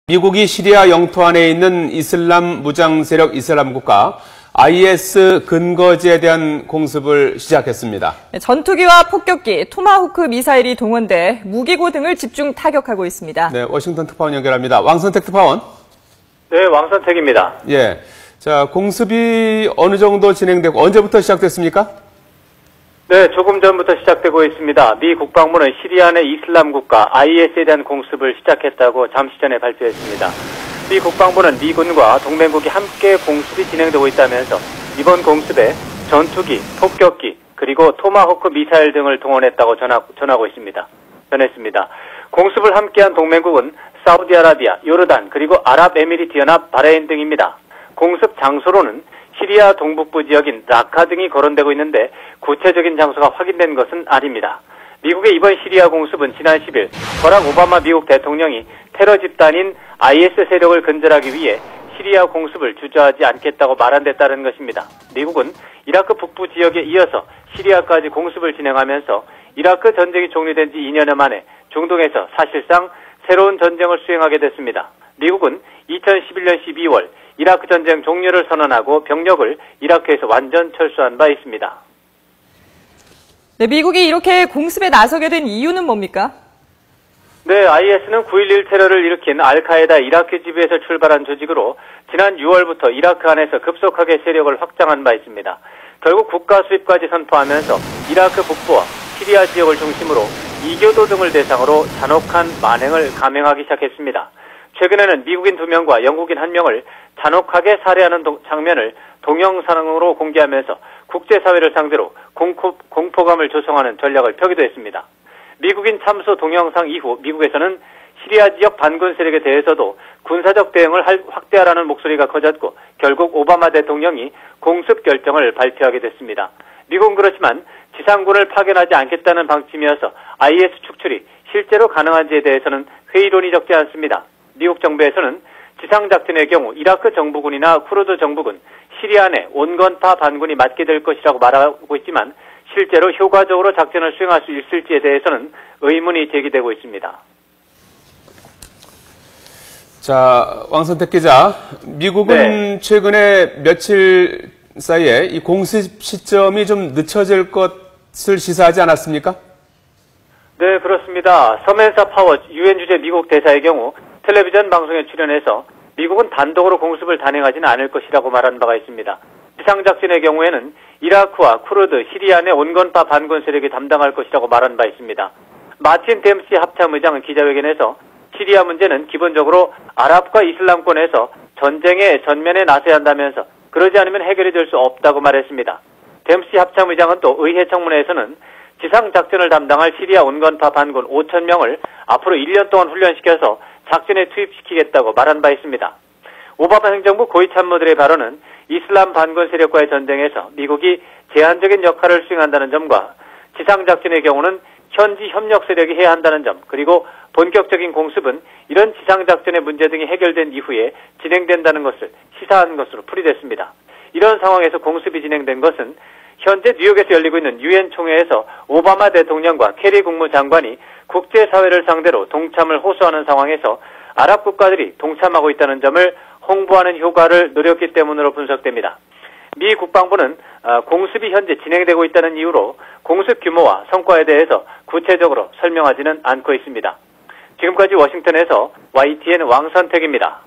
미국이 시리아 영토 안에 있는 이슬람 무장 세력 이슬람 국가 IS 근거지에 대한 공습을 시작했습니다. 전투기와 폭격기, 토마호크 미사일이 동원돼 무기고 등을 집중 타격하고 있습니다. 네, 워싱턴 특파원 연결합니다. 왕선택 특파원. 네, 왕선택입니다. 예. 자, 공습이 어느 정도 진행되고 언제부터 시작됐습니까? 네, 조금 전부터 시작되고 있습니다. 미 국방부는 시리아 내 이슬람 국가 IS에 대한 공습을 시작했다고 잠시 전에 발표했습니다. 미 국방부는 미군과 동맹국이 함께 공습이 진행되고 있다면서 이번 공습에 전투기, 폭격기, 그리고 토마호크 미사일 등을 동원했다고 전했습니다. 공습을 함께한 동맹국은 사우디아라비아, 요르단, 그리고 아랍에미리트 연합, 바레인 등입니다. 공습 장소로는 시리아 동북부 지역인 라카 등이 거론되고 있는데 구체적인 장소가 확인된 것은 아닙니다. 미국의 이번 시리아 공습은 지난 10일 버락 오바마 미국 대통령이 테러 집단인 IS 세력을 근절하기 위해 시리아 공습을 주저하지 않겠다고 말한 데 따른 것입니다. 미국은 이라크 북부 지역에 이어서 시리아까지 공습을 진행하면서 이라크 전쟁이 종료된 지 2년여 만에 중동에서 사실상 새로운 전쟁을 수행하게 됐습니다. 미국은 2011년 12월 이라크 전쟁 종료를 선언하고 병력을 이라크에서 완전 철수한 바 있습니다. 네, 미국이 이렇게 공습에 나서게 된 이유는 뭡니까? 네, IS는 9.11 테러를 일으킨 알카에다 이라크 지부에서 출발한 조직으로 지난 6월부터 이라크 안에서 급속하게 세력을 확장한 바 있습니다. 결국 국가 수립까지 선포하면서 이라크 북부와 시리아 지역을 중심으로 이교도 등을 대상으로 잔혹한 만행을 감행하기 시작했습니다. 최근에는 미국인 2명과 영국인 1명을 잔혹하게 살해하는 장면을 동영상으로 공개하면서 국제사회를 상대로 공포감을 조성하는 전략을 펴기도 했습니다. 미국인 참수 동영상 이후 미국에서는 시리아 지역 반군 세력에 대해서도 군사적 대응을 확대하라는 목소리가 커졌고 결국 오바마 대통령이 공습 결정을 발표하게 됐습니다. 미국은 그렇지만 지상군을 파견하지 않겠다는 방침이어서 IS 축출이 실제로 가능한지에 대해서는 회의론이 적지 않습니다. 미국 정부에서는 지상작전의 경우 이라크 정부군이나 쿠르드 정부군, 시리아 내 온건파 반군이 맡게 될 것이라고 말하고 있지만 실제로 효과적으로 작전을 수행할 수 있을지에 대해서는 의문이 제기되고 있습니다. 자, 왕선택 기자, 미국은 최근에 며칠 사이에 이 공습 시점이 좀 늦춰질 것을 시사하지 않았습니까? 네, 그렇습니다. 서멘사 파워 유엔 주재 미국 대사의 경우 텔레비전 방송에 출연해서 미국은 단독으로 공습을 단행하지는 않을 것이라고 말한 바가 있습니다. 지상작전의 경우에는 이라크와 쿠르드, 시리아 내 온건파 반군 세력이 담당할 것이라고 말한 바 있습니다. 마틴 댐시 합참의장은 기자회견에서 시리아 문제는 기본적으로 아랍과 이슬람권에서 전쟁의 전면에 나서야 한다면서 그러지 않으면 해결이 될 수 없다고 말했습니다. 댐시 합참의장은 또 의회 청문회에서는 지상작전을 담당할 시리아 온건파 반군 5,000명을 앞으로 1년 동안 훈련시켜서 작전에 투입시키겠다고 말한 바 있습니다. 오바마 행정부 고위 참모들의 발언은 이슬람 반군 세력과의 전쟁에서 미국이 제한적인 역할을 수행한다는 점과 지상작전의 경우는 현지 협력 세력이 해야 한다는 점, 그리고 본격적인 공습은 이런 지상작전의 문제 등이 해결된 이후에 진행된다는 것을 시사한 것으로 풀이됐습니다. 이런 상황에서 공습이 진행된 것은 현재 뉴욕에서 열리고 있는 유엔 총회에서 오바마 대통령과 케리 국무장관이 국제사회를 상대로 동참을 호소하는 상황에서 아랍 국가들이 동참하고 있다는 점을 홍보하는 효과를 노렸기 때문으로 분석됩니다. 미 국방부는 공습이 현재 진행되고 있다는 이유로 공습 규모와 성과에 대해서 구체적으로 설명하지는 않고 있습니다. 지금까지 워싱턴에서 YTN 왕선택입니다.